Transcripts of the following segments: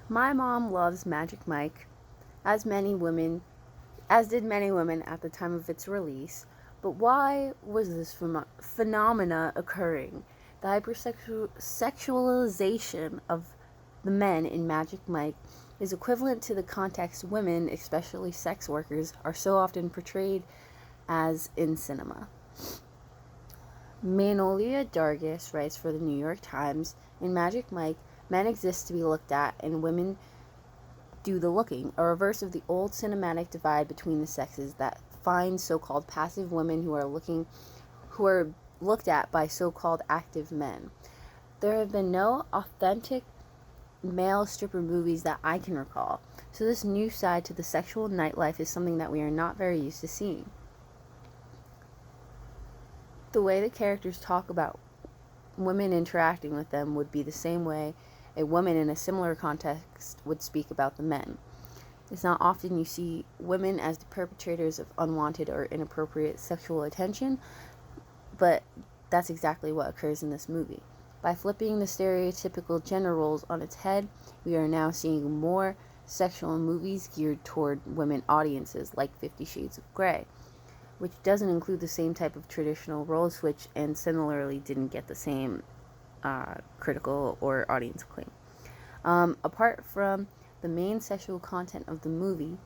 My mom loves Magic Mike, as did many women at the time of its release. But why was this phenomena occurring? The hypersexualization of the men in Magic Mike is equivalent to the context women, especially sex workers, are so often portrayed as in cinema. Manolia Dargis writes for the New York Times, in Magic Mike, men exist to be looked at and women do the looking, a reverse of the old cinematic divide between the sexes that finds so-called passive women who are looked at by so-called active men. There have been no authentic male stripper movies that I can recall, so this new side to the sexual nightlife is something that we are not very used to seeing. The way the characters talk about women interacting with them would be the same way a woman in a similar context would speak about the men. It's not often you see women as the perpetrators of unwanted or inappropriate sexual attention, but that's exactly what occurs in this movie. By flipping the stereotypical gender roles on its head, we are now seeing more sexual movies geared toward women audiences, like 50 Shades of Grey, which doesn't include the same type of traditional role switch and similarly didn't get the same critical or audience acclaim. Apart from the main sexual content of the movie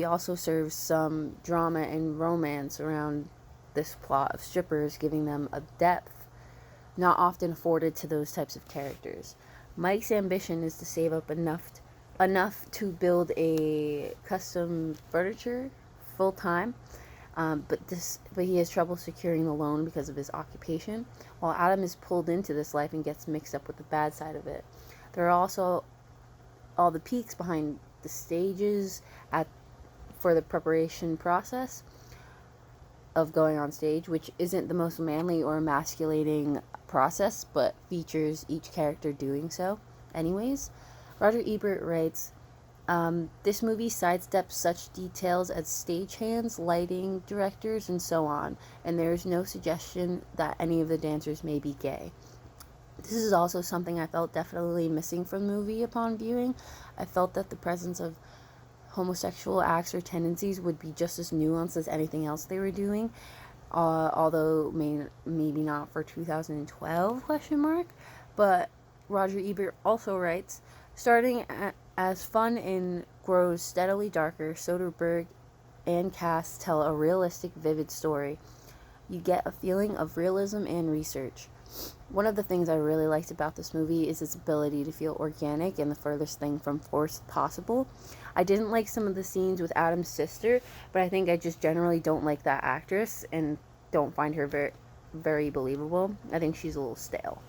also serves some drama and romance around this plot of strippers, giving them a depth not often afforded to those types of characters. Mike's ambition is to save up enough to build a custom furniture full time, but he has trouble securing the loan because of his occupation. While Adam is pulled into this life and gets mixed up with the bad side of it, there are also all the peaks behind the stages at for the preparation process of going on stage, which isn't the most manly or emasculating process, but features each character doing so anyways. Roger Ebert writes, this movie sidesteps such details as stagehands, lighting, directors, and so on, and there is no suggestion that any of the dancers may be gay. This is also something I felt definitely missing from the movie upon viewing. I felt that the presence of homosexual acts or tendencies would be just as nuanced as anything else they were doing, although maybe not for 2012 question mark. But Roger Ebert also writes, starting as fun and grows steadily darker, Soderbergh and cast tell a realistic, vivid story. You get a feeling of realism and research. One of the things I really liked about this movie is its ability to feel organic and the furthest thing from forced possible. I didn't like some of the scenes with Adam's sister, but I think I just generally don't like that actress and don't find her very believable. I think she's a little stale.